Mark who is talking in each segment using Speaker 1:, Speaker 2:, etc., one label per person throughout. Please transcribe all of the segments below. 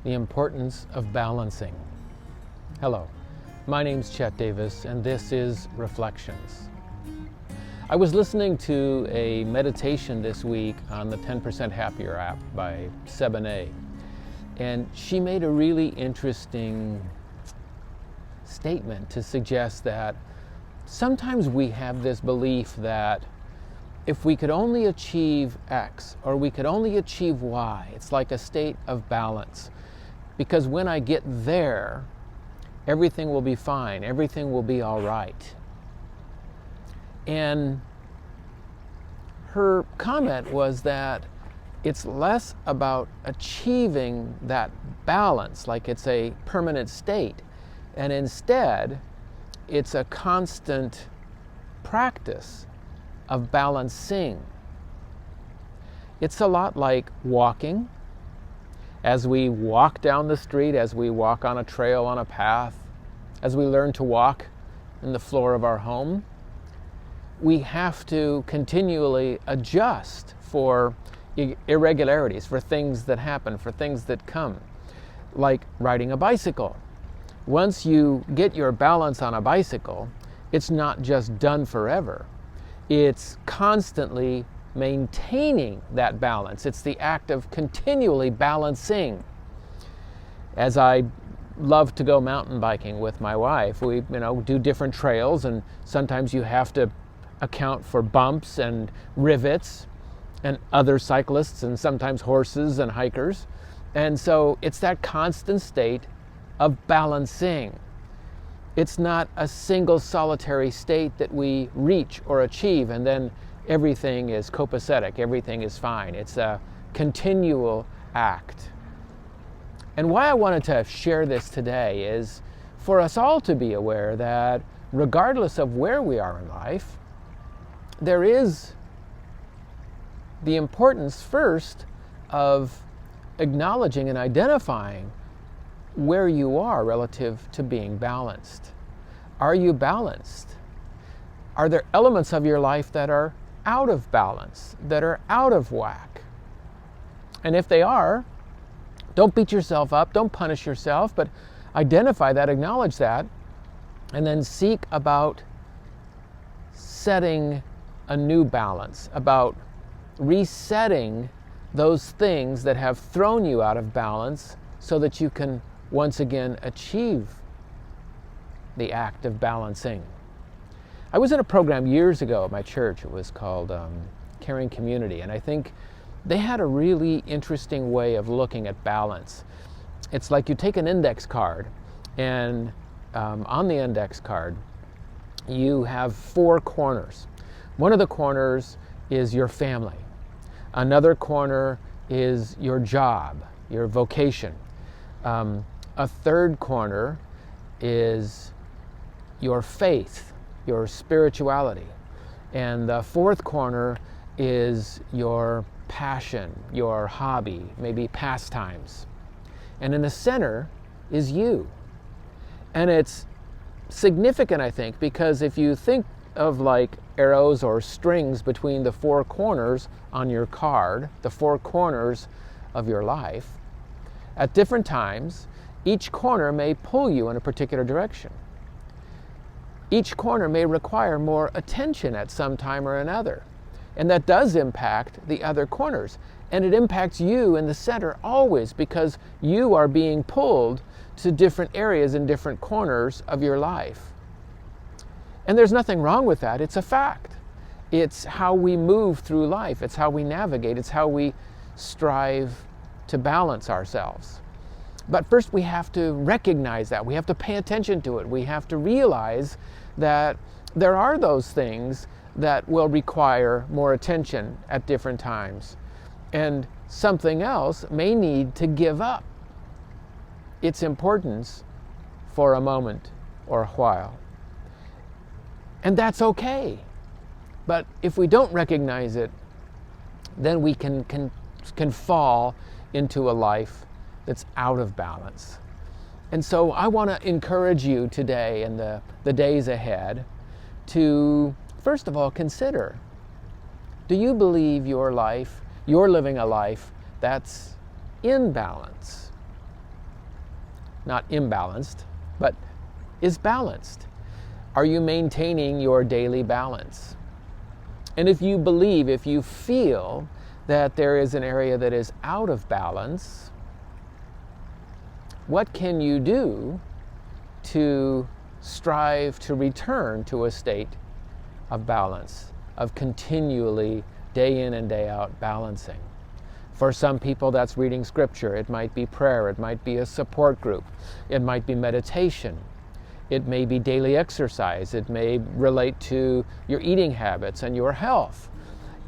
Speaker 1: the importance of balancing. Hello, my name's Chet Davis, and this is Reflections. I was listening to a meditation this week on the 10% Happier app by Sebene, and she made a really interesting statement to suggest that sometimes we have this belief that if we could only achieve X or we could only achieve Y, it's like a state of balance. Because when I get there, everything will be fine, everything will be all right. And her comment was that it's less about achieving that balance, like it's a permanent state, and instead, it's a constant practice of balancing. It's a lot like walking. As we walk down the street, as we walk on a trail, on a path, as we learn to walk in the floor of our home, we have to continually adjust for irregularities, for things that happen, for things that come, like riding a bicycle. Once you get your balance on a bicycle, it's not just done forever. It's constantly maintaining that balance. It's the act of continually balancing. As I love to go mountain biking with my wife, we do different trails, and sometimes you have to account for bumps and rivets and other cyclists and sometimes horses and hikers. And so it's that constant state of balancing. It's not a single solitary state that we reach or achieve and then everything is copacetic, everything is fine. It's a continual act. And why I wanted to share this today is for us all to be aware that regardless of where we are in life, there is the importance first of acknowledging and identifying where you are relative to being balanced. Are you balanced? Are there elements of your life that are out of balance, that are out of whack? And if they are, don't beat yourself up, don't punish yourself, but identify that, acknowledge that, and then seek about setting a new balance, about resetting those things that have thrown you out of balance so that you can once again achieve the act of balancing. I was in a program years ago at my church. It was called Caring Community, and I think they had a really interesting way of looking at balance. It's like you take an index card, and on the index card you have 4 corners. One of the corners is your family. Another corner is your job, your vocation. A third corner is your faith, your spirituality. And the fourth corner is your passion, your hobby, maybe pastimes. And in the center is you. And it's significant, I think, because if you think of like arrows or strings between the 4 corners on your card, the 4 corners of your life, at different times, each corner may pull you in a particular direction. Each corner may require more attention at some time or another. And that does impact the other corners. And it impacts you in the center always because you are being pulled to different areas in different corners of your life. And there's nothing wrong with that. It's a fact. It's how we move through life. It's how we navigate. It's how we strive to balance ourselves. But first we have to recognize that. We have to pay attention to it. We have to realize that there are those things that will require more attention at different times. And something else may need to give up its importance for a moment or a while. And that's okay. But if we don't recognize it, then we can fall into a life that's out of balance. And so I want to encourage you today and the days ahead to, first of all, consider, do you believe you're living a life that's in balance? not imbalanced, but is balanced. Are you maintaining your daily balance? And if you believe, if you feel that there is an area that is out of balance, what can you do to strive to return to a state of balance, of continually, day in and day out, balancing? For some people, that's reading scripture. It might be prayer. It might be a support group. It might be meditation. It may be daily exercise. It may relate to your eating habits and your health.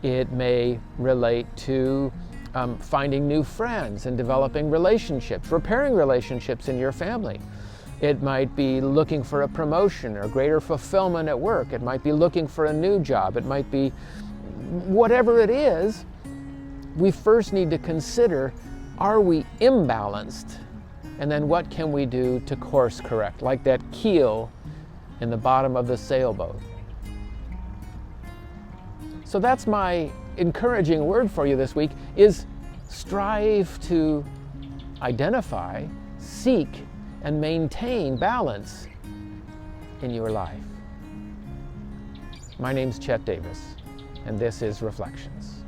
Speaker 1: It may relate to finding new friends and developing relationships, repairing relationships in your family. It might be looking for a promotion or greater fulfillment at work. It might be looking for a new job. It might be whatever it is. We first need to consider, are we imbalanced? And then what can we do to course correct, like that keel in the bottom of the sailboat? So that's my encouraging word for you this week, is strive to identify, seek, and maintain balance in your life. My name's Chet Davis, and this is Reflections.